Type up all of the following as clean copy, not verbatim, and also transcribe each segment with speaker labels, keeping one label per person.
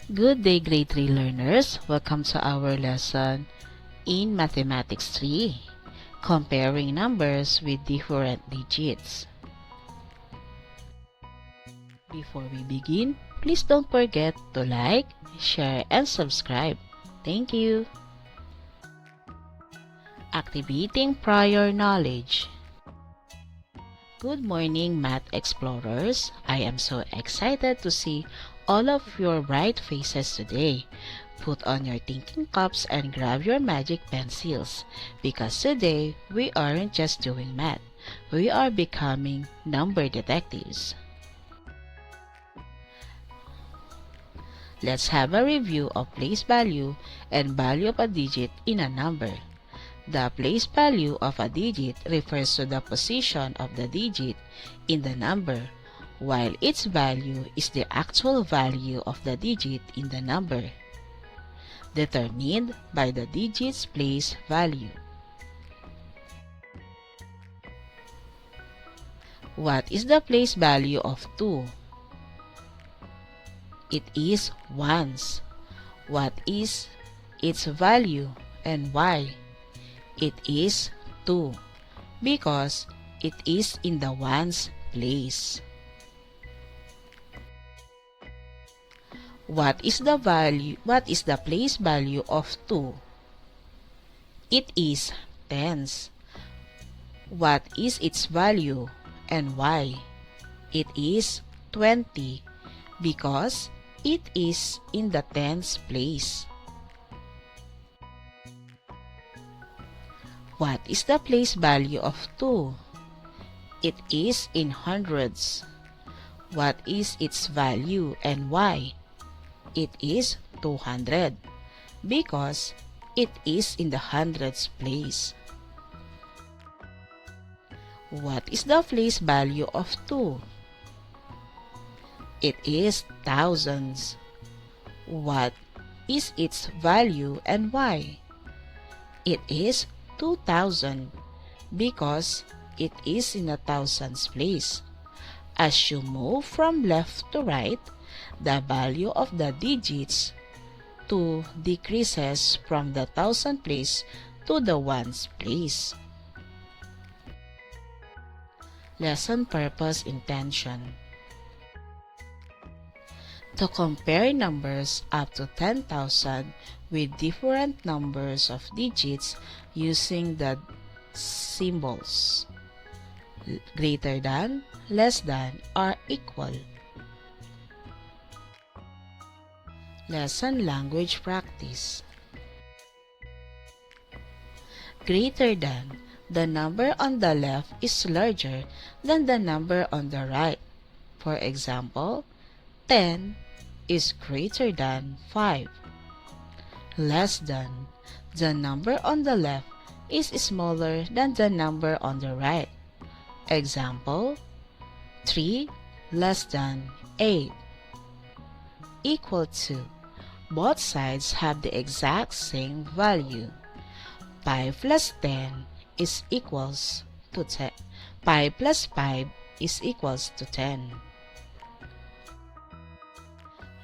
Speaker 1: Good day, grade 3 learners. Welcome to our lesson in Mathematics 3, comparing numbers with different digits. Before we begin, please don't forget to like, share, and subscribe. Thank you. Activating prior knowledge. Good morning, Math Explorers. I am so excited to see all of your bright faces today. Put on your thinking caps and grab your magic pencils, because today we aren't just doing math. We are becoming number detectives. Let's have a review of place value and value of a digit in a number. The place value of a digit refers to the position of the digit in the number, while its value is the actual value of the digit in the number, determined by the digit's place value. What is the place value of 2? It is ones. What is its value and why? It is 2, because it is in the ones place. What is the place value of 2? It is tens. What is its value and why? It is 20, because it is in the tens place. What is the place value of 2? It is in hundreds. What is its value and why? It is 200, because it is in the hundreds place. What is the place value of 2? It is thousands. What is its value and why? It is 2,000, because it is in a thousands place. As you move from left to right, the value of the digits 2 decreases from the thousand place to the ones place. Lesson purpose intention. To compare numbers up to 10,000 with different numbers of digits using the symbols greater than, less than, or equal. Lesson language practice. Greater than. The number on the left is larger than the number on the right. For example, 10 is greater than 5. Less than. The number on the left is smaller than the number on the right. Example, 3 less than 8. Equal to. Both sides have the exact same value. 5 plus 10 is equals to 10. 5 plus 5 is equals to 10.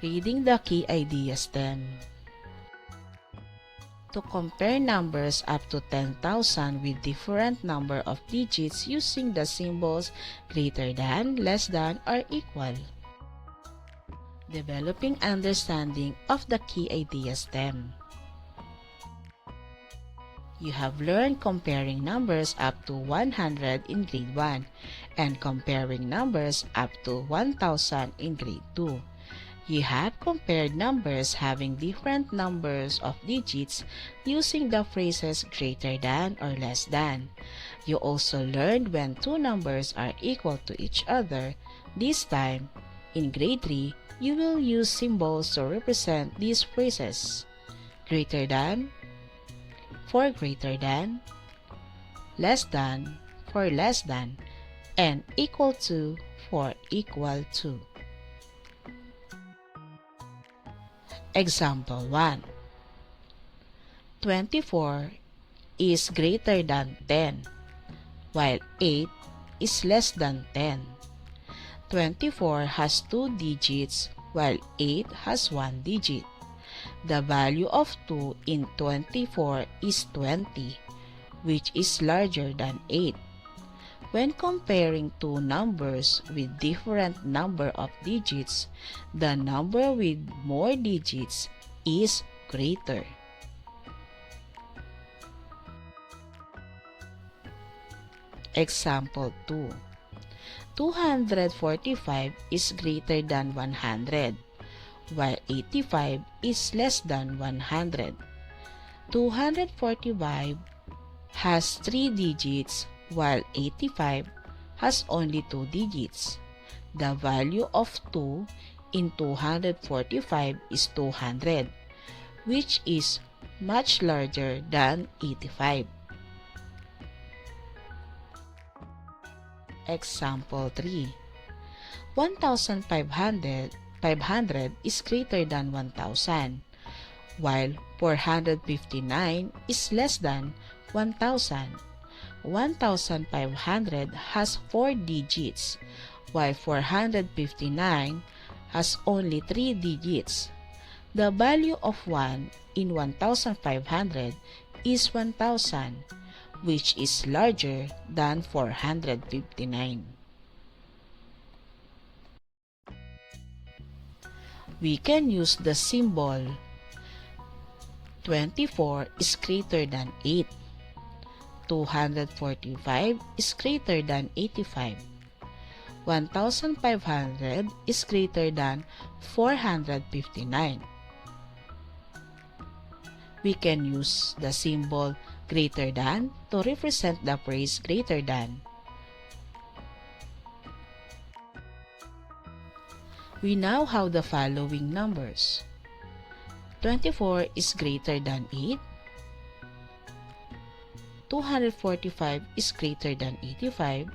Speaker 1: Reading the key idea stem. To compare numbers up to 10,000 with different number of digits using the symbols greater than, less than, or equal. Developing understanding of the key idea stem. You have learned comparing numbers up to 100 in grade 1 and comparing numbers up to 1,000 in grade 2. You have compared numbers having different numbers of digits using the phrases greater than or less than. You also learned when two numbers are equal to each other. This time, in grade 3, you will use symbols to represent these phrases. Greater than for greater than, less than for less than, and equal to for equal to. Example 1. 24 is greater than 10, while 8 is less than 10. 24 has two digits while 8 has 1 digit. The value of 2 in 24 is 20, which is larger than 8. When comparing two numbers with different number of digits, the number with more digits is greater. Example 2. 245 is greater than 100, while 85 is less than 100. 245 has 3 digits, while 85 has only 2 digits. The value of 2 in 245 is 200, which is much larger than 85. Example 3. 1,500 is greater than 1,000, while 459 is less than 1,000. 1,500 has 4 digits, while 459 has only 3 digits. The value of 1 in 1,500 is 1,000, which is larger than 459. We can use the symbol 24 is greater than 8. 245 is greater than 85. 1,500 is greater than 459. We can use the symbol greater than to represent the phrase greater than. We now have the following numbers. 24 is greater than 8. 245 is greater than 85.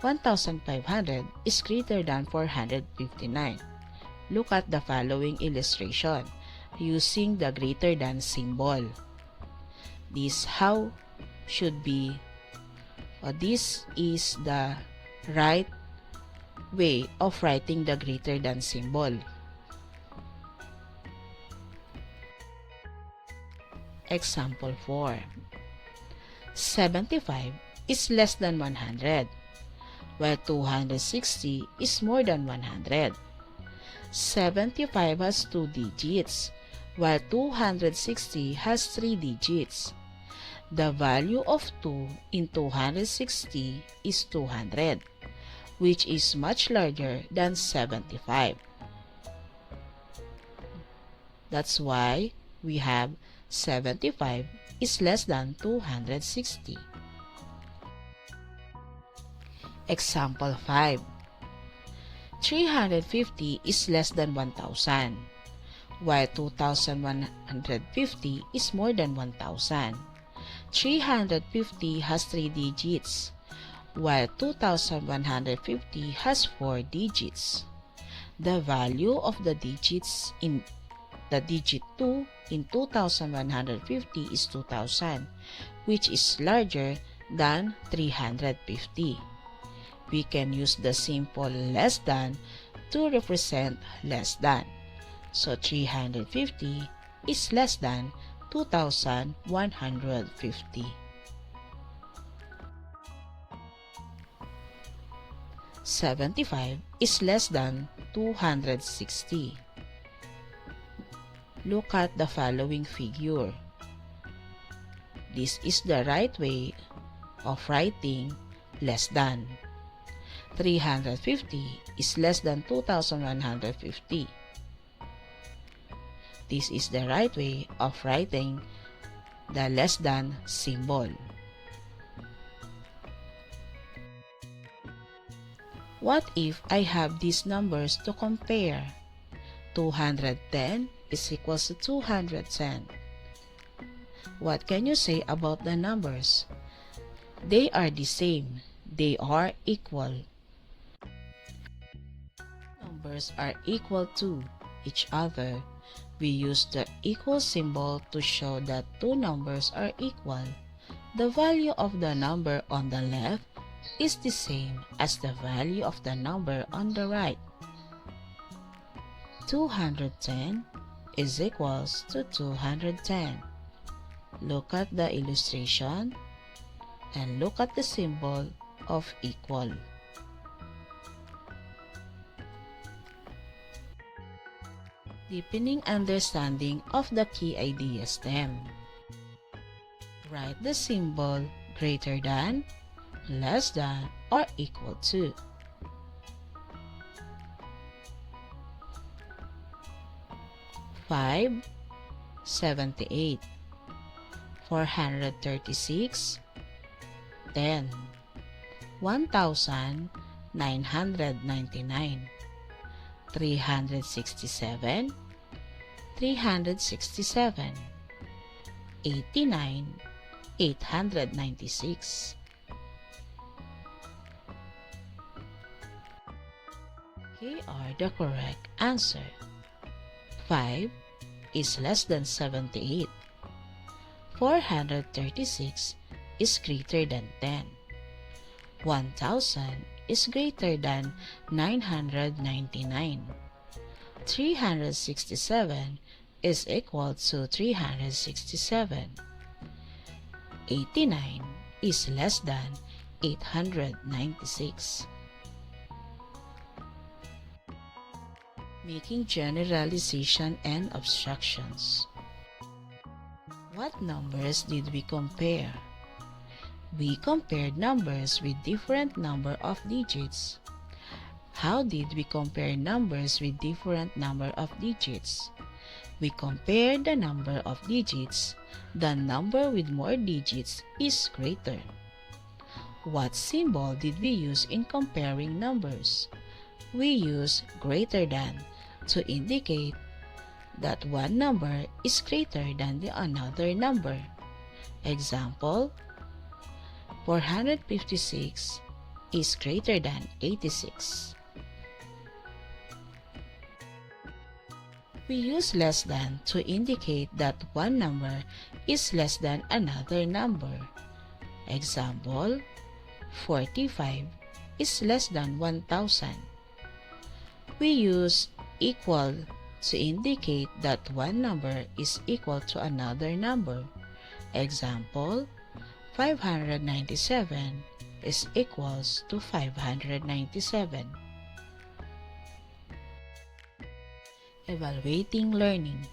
Speaker 1: 1,500 is greater than 459. Look at the following illustration using the greater than symbol. This is the right way of writing the greater than symbol. Example 4. 75 is less than 100, while 260 is more than 100. 75 has 2 digits, while 260 has 3 digits. The value of 2 in 260 is 200, which is much larger than 75. That's why we have 75 is less than 260. Example 5. 350 is less than 1,000, while 2,150 is more than 1,000. 350 has 3 digits, while 2,150 has 4 digits. The value of the digits in the digit 2 in 2,150 is 2,000, which is larger than 350. We can use the symbol less than to represent less than. So 350 is less than 2,150. 75 is less than 260. Look at the following figure. This is the right way of writing less than. 350 is less than 2,150. This is the right way of writing the less than symbol. What if I have these numbers to compare? 210 is equals to 210. What can you say about the numbers? They are the same. They are equal. Numbers are equal to each other. We use the equal symbol to show that two numbers are equal. The value of the number on the left is the same as the value of the number on the right. 210 is equals to 210. Look at the illustration and look at the symbol of equal. Deepening understanding of the key idea stem. Write the symbol greater than, less than, or equal to. Five, 78, 436, 10, 1,999, 367, 367, 89, 896. Here are the correct answer. 5 is less than 78. 436 is greater than 10. 1,000 is greater than 999. 367 is equal to 367. 89 is less than 896. Making generalization and abstractions. What numbers did we compare? We compared numbers with different number of digits. How did we compare numbers with different number of digits? We compared the number of digits. The number with more digits is greater. What symbol did we use in comparing numbers? We use greater than to indicate that one number is greater than the another number. Example, 456 is greater than 86. We use less than to indicate that one number is less than another number. Example, 45 is less than 1,000. We use equal to indicate that one number is equal to another number. Example, 597 is equals to 597. Evaluating learning.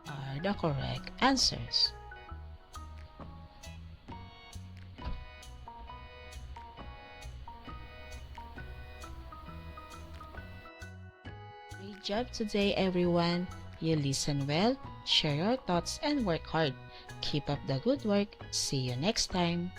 Speaker 1: Are the correct answers. Great job today, everyone. You listen well, share your thoughts, and work hard. Keep up the good work. See you next time.